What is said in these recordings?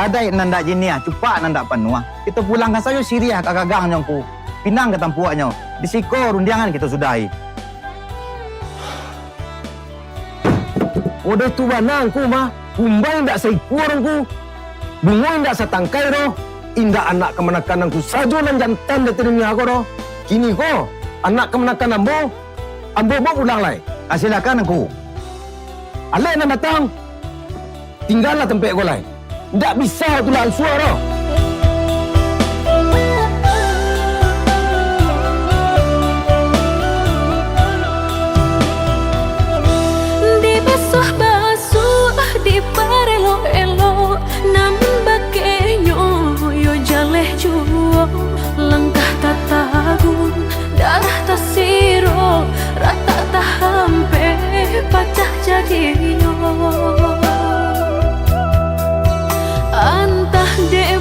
Baradai nanda jinia, cupak nanda panua. Kita pulangkan saja Syria ke gagangnya ku. Pinang ke tampuaknya. Di siko rundiangan kita sudahi. Udah tu banang ku mah. Kumbay ndak say kurang ku. Bungoy ndak sa tangkay ro. Inda anak kemenakan ku sajo nan jantan de dunia aku ro. Kini ko anak kemenakan ambo. Ambo mau ulang lay. Silakan aku. Alay na datang. Tinggallah tempat ko lay. Ndak bisa tu lah suara. Dibasuh-basuh, diparelo-elo, namun bakenyo yo jaleh juo. Langkah tatagun, darah tasiro, rata tahampe, pacah jadiyo. Antah de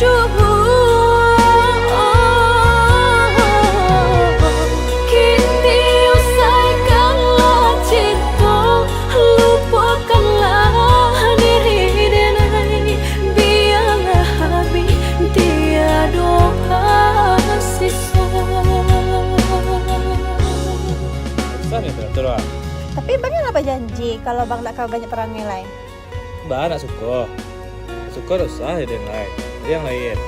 jua. Kini usaikanlah cinta, lupakanlah diri denai. Biarlah habis tiada sisa. Besar ya teratur lah. Tapi bang apa janji kalau bang nak kau banyak perangai lain? Mbak nak suka. Suka dosa ya yang lain. Dia yang lain.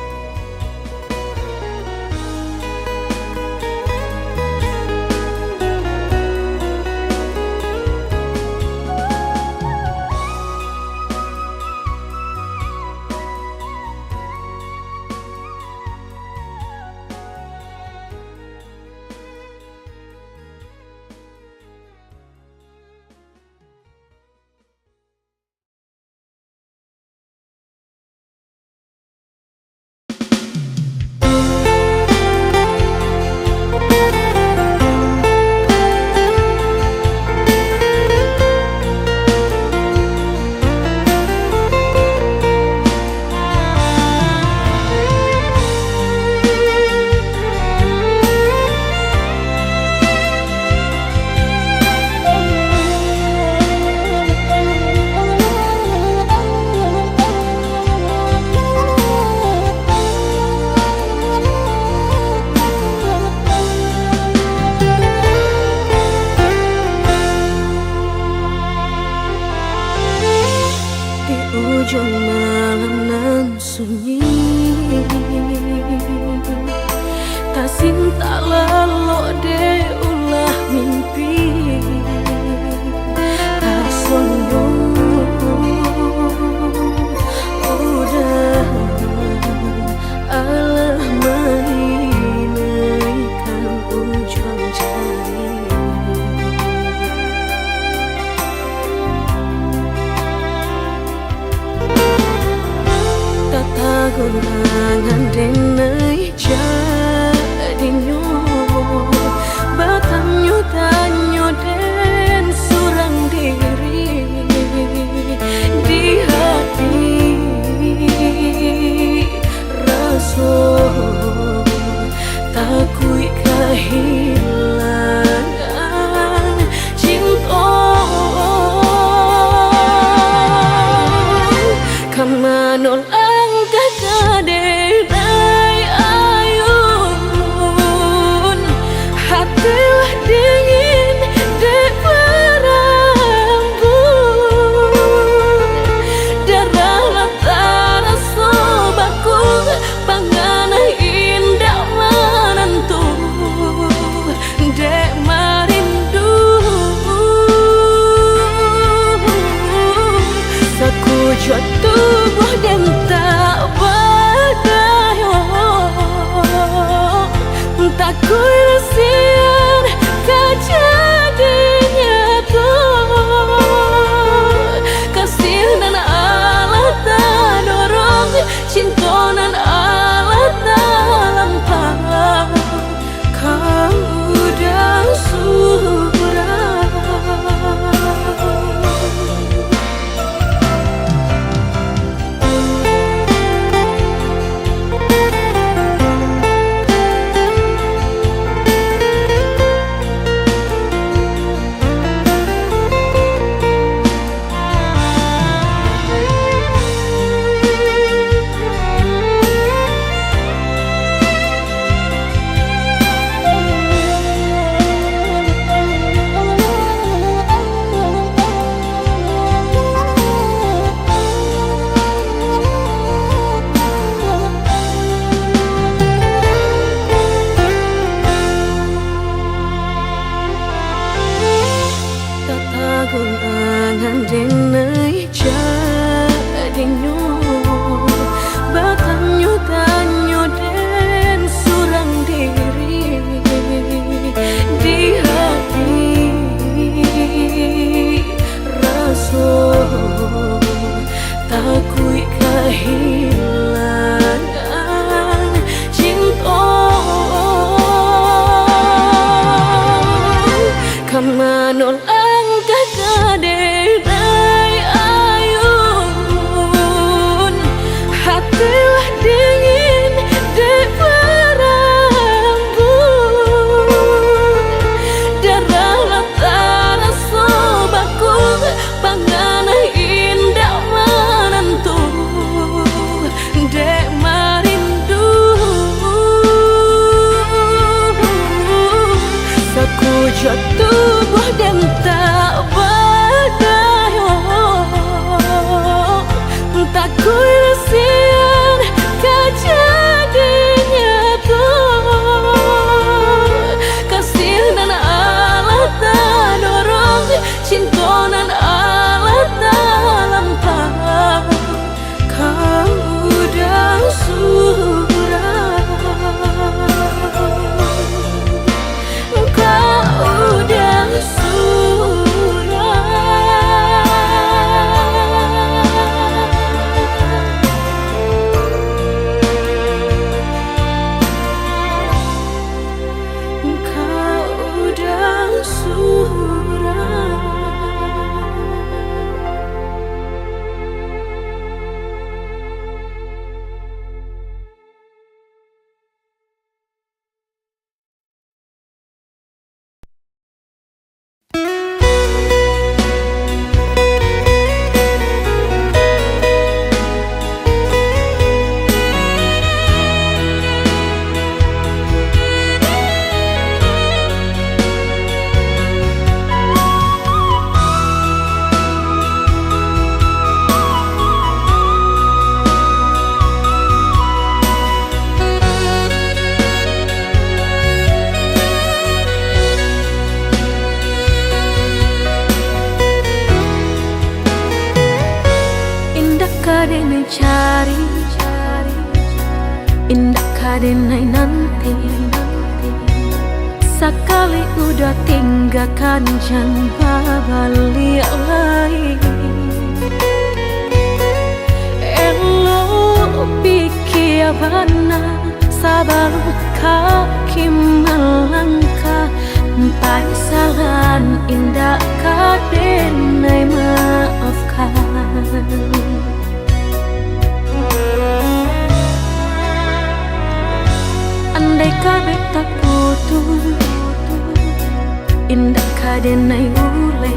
Ujung malam nan sunyi, tak cinta lalu de ulah mimpi, tak sombong udah Allah menginaikan ujung jari. Tagulangan denai jadinya, batanyo tanyo den surang diri di hati rasa takui kehilangan cinta. Kamanol ang kakadera indah kadenai nanti. Sekali udah tinggalkan jangan balik lagi. Elo pikir bana sabaru kaki melangkah. Paisalan indah kadenai maafkan. Andai kabeh tak putus, indah kadenai ule.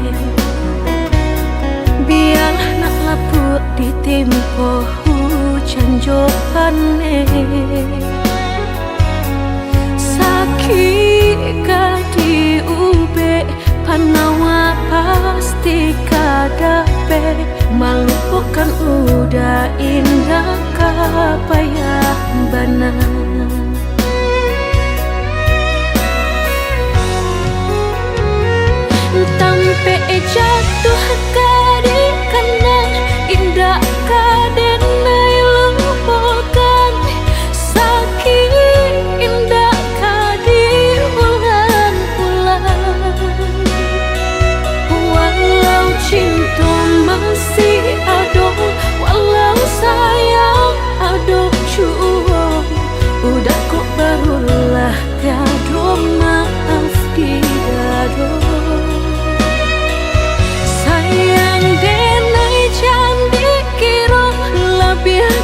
Biarlah nak laput di tempo hujan jopane. Sakit kadi ube panawa pasti kadape. Melupakan udah indah kapayah benar. Tampe jatuh kadi kanan indah kadenai lupakan. Sakit indah kadi ulang-ulang. Walau cinta masih ada, walau sayang ada jua, udah kok barulah tiada maaf di dada.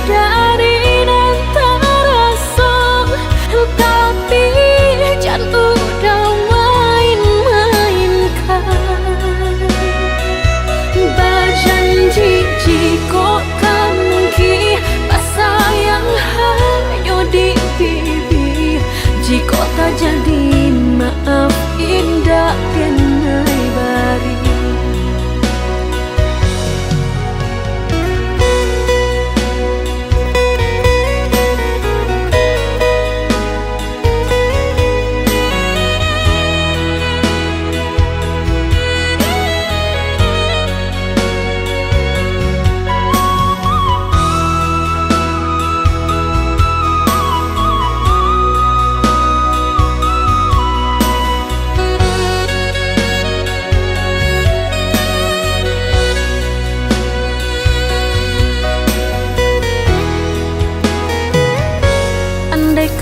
Dari dan terasa, tapi jangan udah main-mainkan. Berjanji jika kamu sayang hanya di pipi. Jika tak jadi maaf indah kenai bari.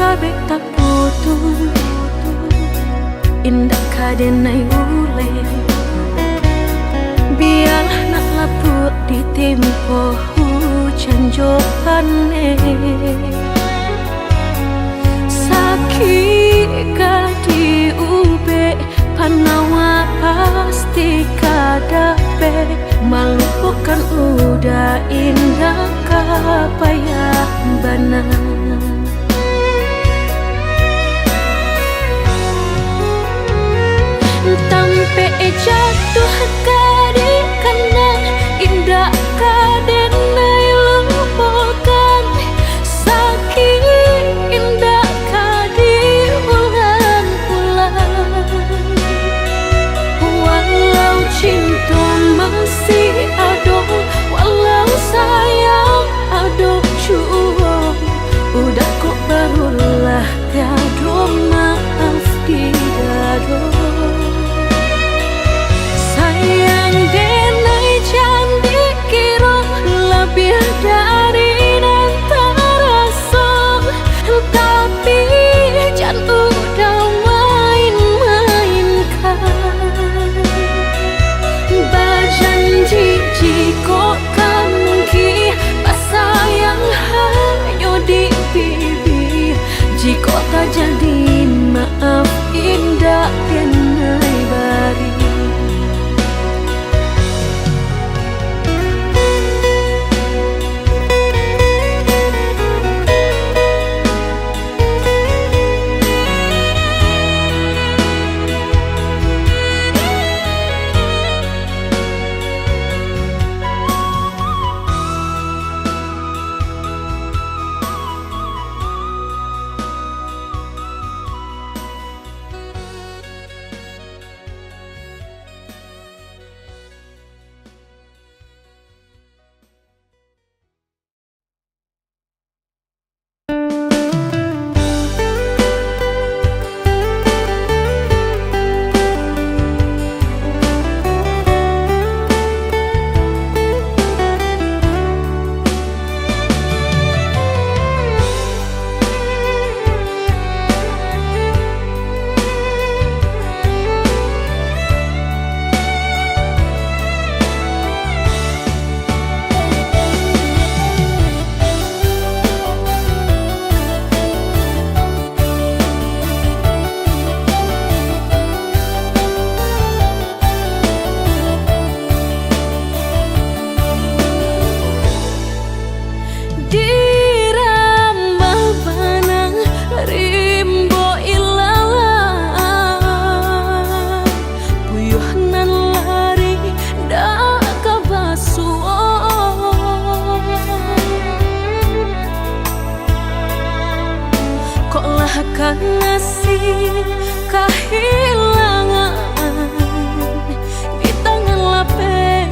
Kabeh tak putus, indah kadenai ule. Biarlah nak laput di tempo hujan jopane. Sakit kadi ube panawa pasti kadape. Melupakan udah indah kapayah benar. Tampe jatuh kadi kanan indah kadenai lupakan. Sakit indah kadi ulang-ulang. Walau cinta masih ada, walau sayang ada jua, akan ngasih kehilangan di tangan lapeh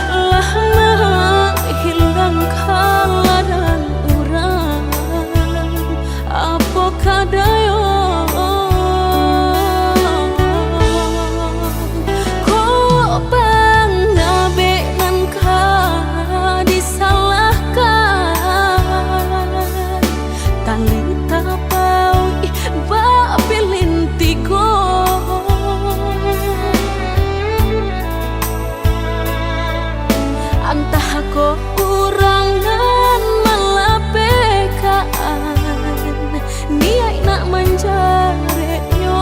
lah hilang kala dan urang apa kadayo entah aku kurangan malapekaan niat nak menjaretnya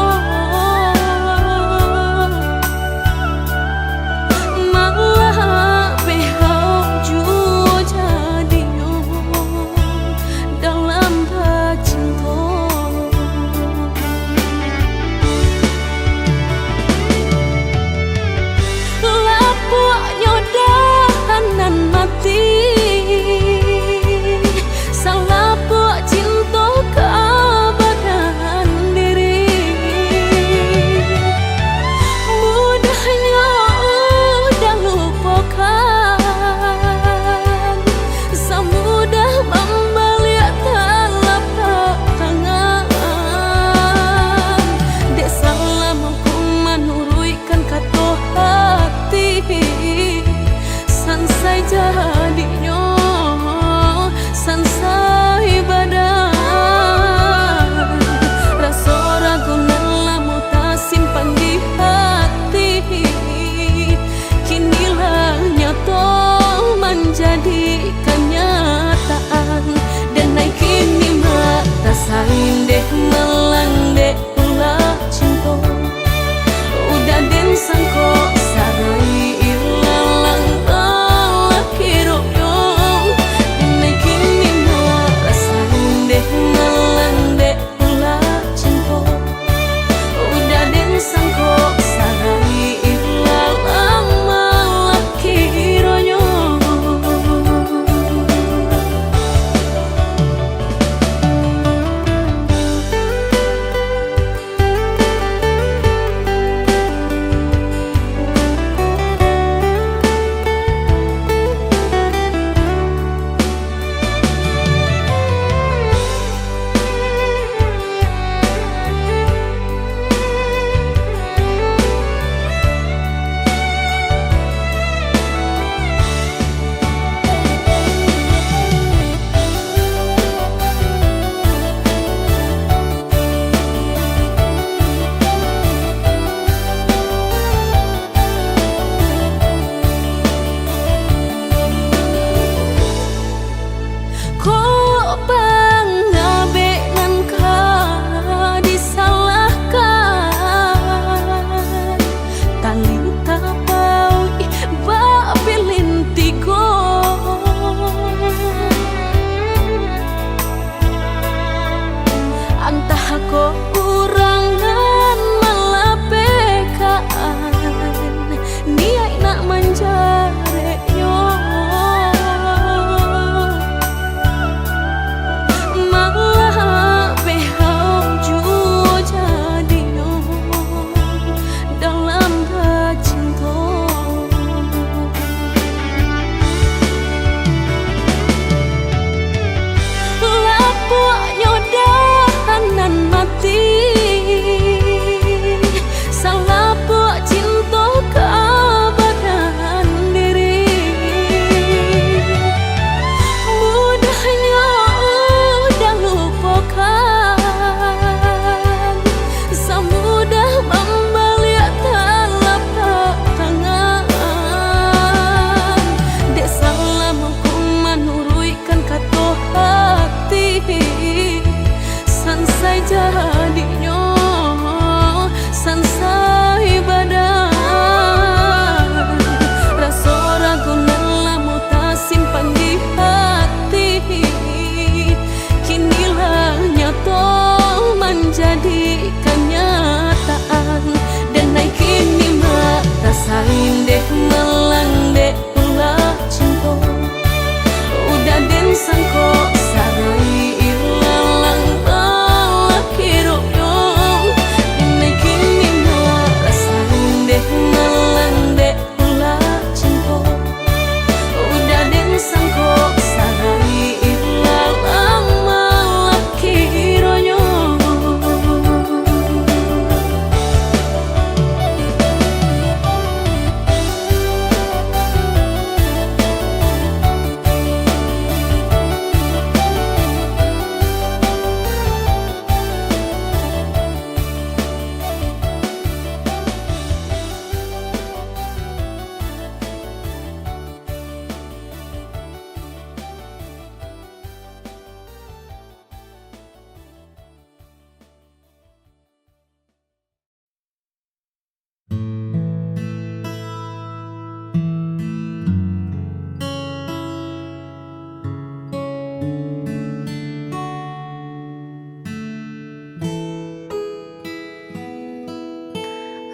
malah behau jua jadinya dalam cinta lapuknya nan mati salah buat cinta keabadian diri mudahnya udah lupakan semudah membalik telapak tangan dek salah mampu menurutkan kata hati sansai jadinya sansai badan rasa ragu nelamu tak simpan di hati kinilah nyata menjadi kenyataan dan naik kini mata sain deh melang deh ulah cinta udah den sangko sarai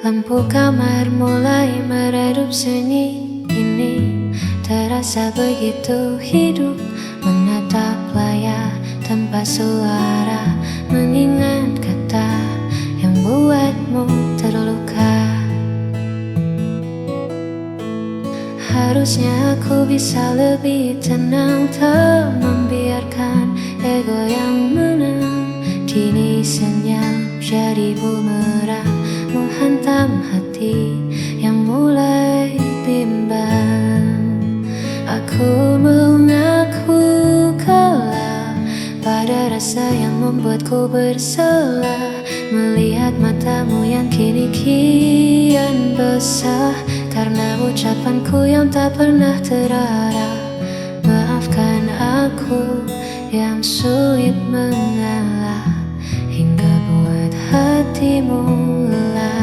Lampu kamar mulai meredup sunyi ini. Terasa begitu hidup menatap layar tanpa suara, mengingat kata yang buatmu terluka. Harusnya aku bisa lebih tenang, tak membiarkan ego yang menang. Kini senyap jadi bumerang, menghantam hati yang mulai bimbang. Aku mengaku kalah pada rasa yang membuatku bersalah, melihat matamu yang kini kian basah karena ucapanku yang tak pernah terarah. Maafkan aku yang sulit mengalah hingga buat hatimu lelah.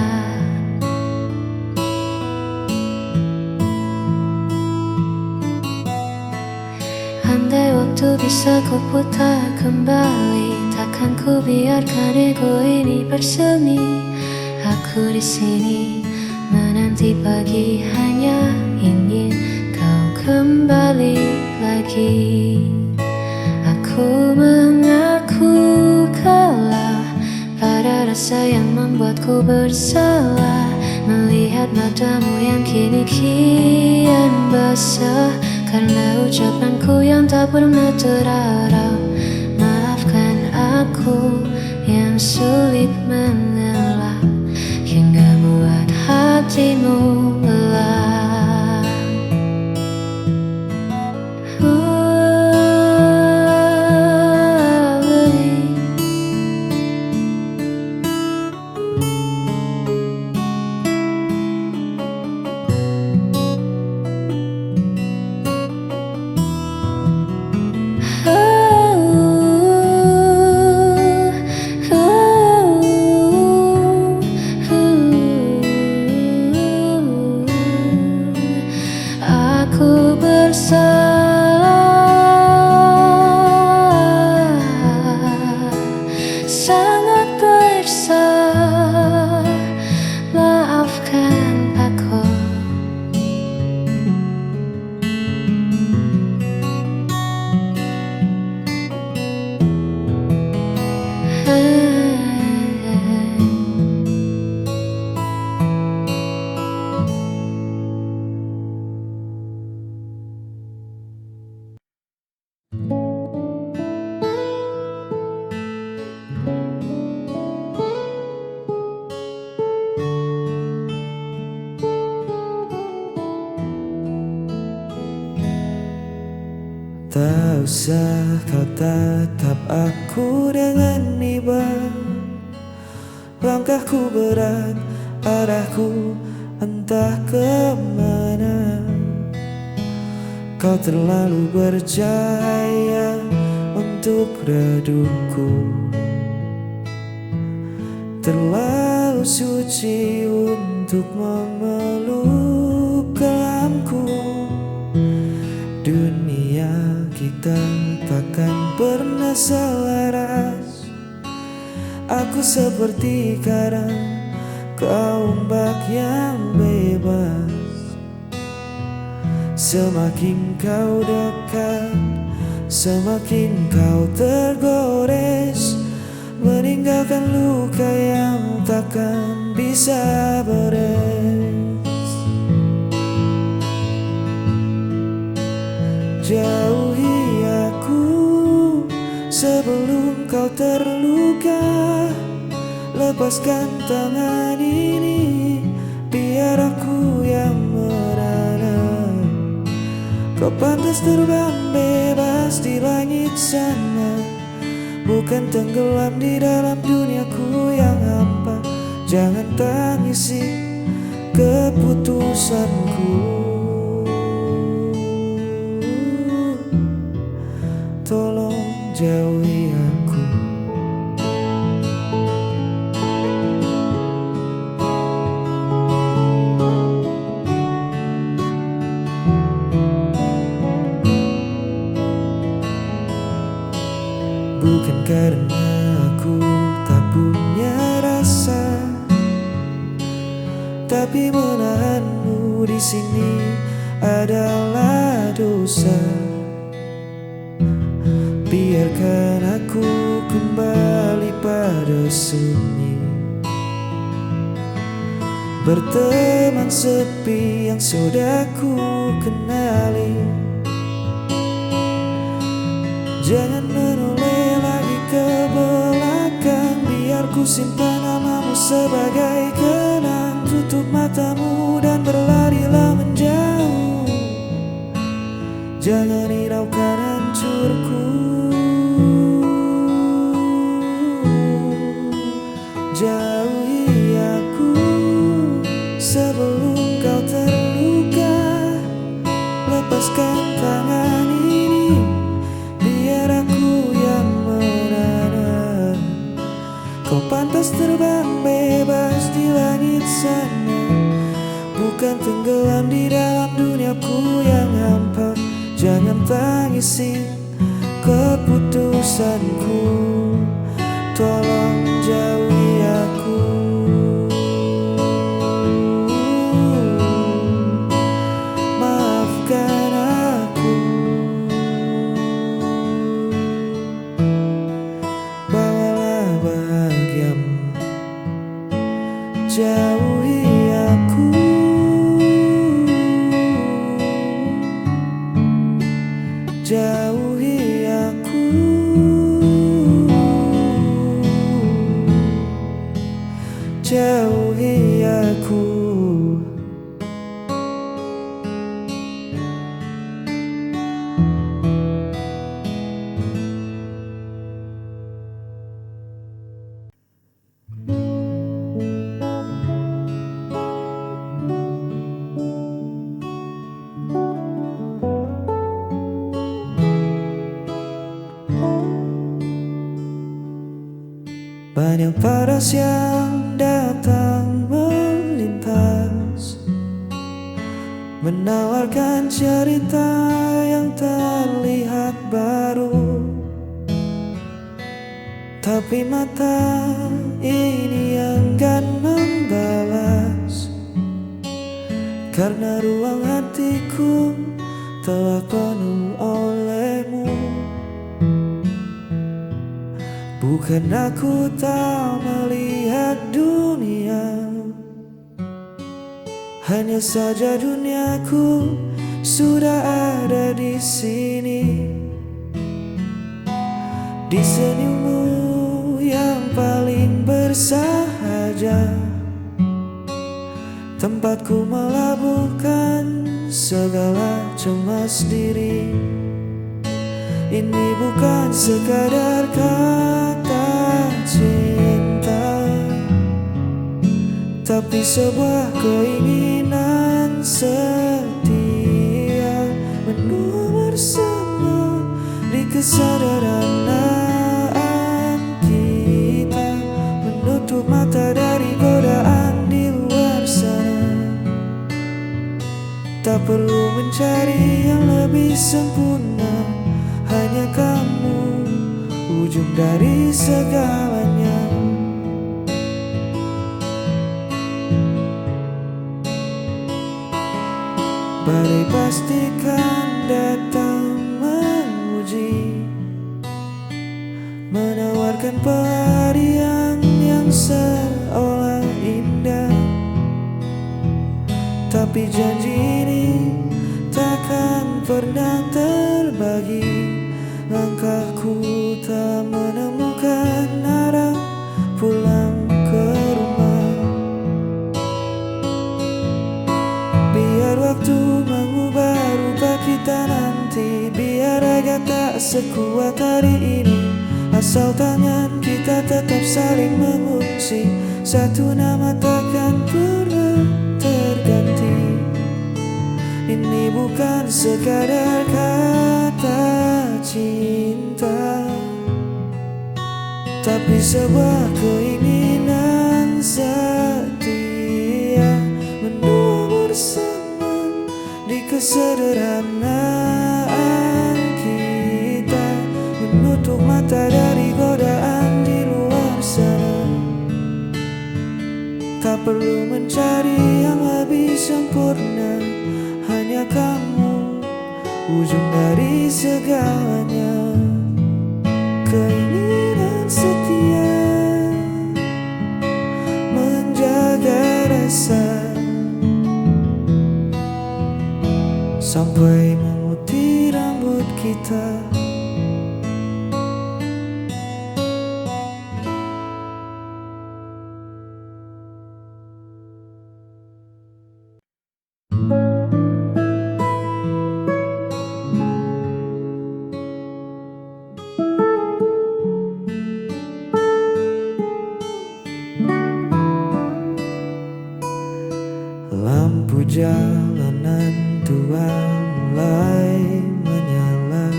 Andai waktu bisa ku putar kembali, takkan ku biarkan ego ini bersemi. Aku di sini menanti pagi, hanya ingin kau kembali lagi. Aku mengaku kalah pada rasa yang membuatku bersalah, melihat matamu yang kini kian basah karena ucapanku yang tak pernah terarah. Maafkan aku yang sulit mengalah hingga buat hatimu lelah. Aku bersalah, sangat bersalah. Maafkan aku. Tak usah kau tatap aku dengan iba. Langkahku berat, arahku entah kemana. Kau terlalu bercahaya untuk redupku, terlalu suci untuk memeluk kelamku. Dunia kita takkan pernah selaras. Aku seperti karang, kau ombak yang bebas. Semakin kau dekat, semakin kau tergores, meninggalkan luka yang takkan bisa beres. Jauhi aku sebelum kau terluka. Lepaskan tangan ini, biar aku yang merana. Kau pantas terbang bebas di langit sana, bukan tenggelam di dalam duniaku yang hampa. Jangan tangisi keputusanku, tolong jauhi aku. Bukan karena aku tak punya rasa, tapi menahanmu di sini adalah dosa. Biarkan aku kembali pada sunyi, berteman sepi yang sudah ku kenali. Jangan menoleh lagi ke belakang, biar ku simpan namamu sebagai kenang. Tutup matamu dan berlarilah menjauh, jangan hiraukan hancurku. Jauhi aku sebelum kau terluka. Lepaskan tangan ini, biar aku yang merana. Kau pantas terbang bebas di langit sana, bukan tenggelam di dalam duniaku yang hampa. Jangan tangisi keputusanku, tolong jauhi aku. Maafkan aku, bawalah bahagiamu. Jauhi aku, jauhi aku, jauhi aku. Banyak paras yang datang melintas, menawarkan cerita yang terlihat baru. Tapi mata ini enggan membalas, karena ruang hatiku telah penuh olehmu. Bukan aku tak melihat dunia, hanya saja duniaku sudah ada di sini. Di senyummu yang paling bersahaja, tempatku melabuhkan segala cemas diri. Ini bukan sekadar kata cinta, tapi sebuah keinginan setia, menua bersama di kesederhanaan kita, menutup mata dari godaan di luar sana. Tak perlu mencari yang lebih sempurna, hanya kamu ujung dari segalanya. Badai pastikan datang menguji, menawarkan pelarian yang seolah indah. Tapi janji ini takkan pernah terbagi. Langkahku tak menemukan arah pulang ke rumah. Biar waktu mengubah rupa kita nanti, biar raga tak sekuat hari ini, asal tangan kita tetap saling mengungsi. Satu nama takkan pernah terganti. Ini bukan sekadar kata cinta, tapi sebuah keinginan setia, menua bersama di kesederhanaan kita, menutup mata dari godaan di luar sana. Tak perlu mencari yang ujung dari segalanya. Keinginan setia menjaga rasa sampai memutih rambut kita. Lampu jalanan tua mulai menyala,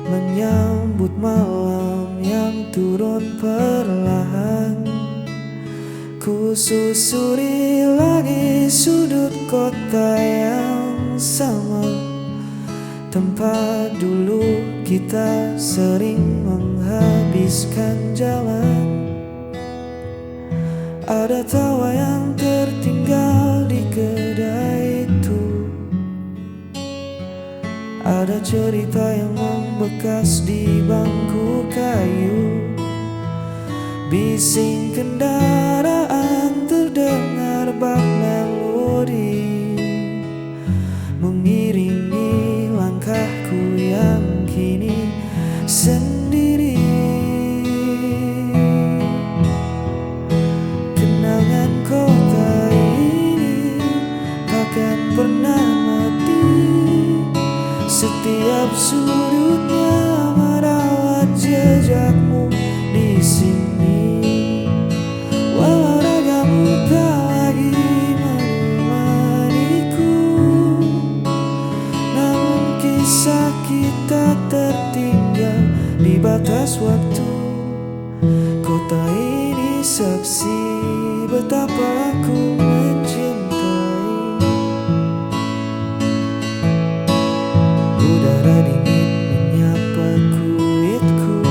menyambut malam yang turun perlahan. Ku susuri lagi sudut kota yang sama, tempat dulu kita sering menghabiskan jalan. Ada tawa yang tertinggal di kedai itu, ada cerita yang membekas di bangku kayu. Bising kendaraan terdengar bak melodi, mengiringi langkahku yang kini sendiri. Kenangan kota ini takkan pernah mati, setiap sudutnya merawat jejakmu di sini. Walau ragamu tak lagi menemaniku, namun kisah kita tertinggal di batas waktu. Kota ini saksi betapa aku mencintai. Udara dingin menyapa kulitku,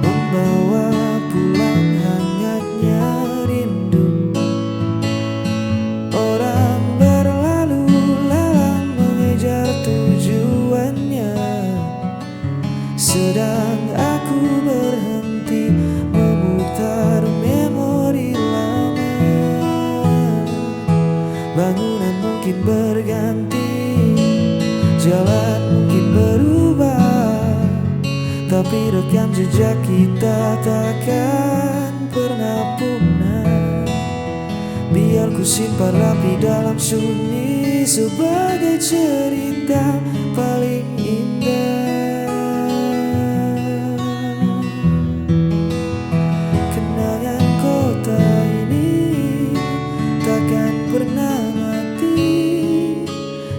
membawa pulang hangatnya rindu. Orang berlalu lalang mengejar tujuannya, sedang aku berhenti memutar memori lama. Bangunan mungkin berganti, jalan mungkin berubah, tapi rekam jejak kita takkan pernah punah. Biar ku simpan rapi dalam sunyi sebagai cerita paling indah. Kenangan kota ini takkan pernah mati,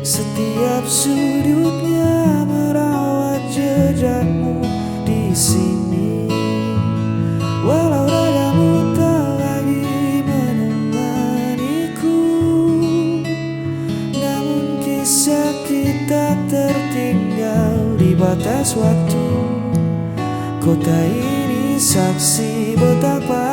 setiap sudutnya merawat jejakmu di sini. Walau ragamu tak lagi menemaniku, namun kisah kita tertinggal di batas waktu. Kota ini saksi betapa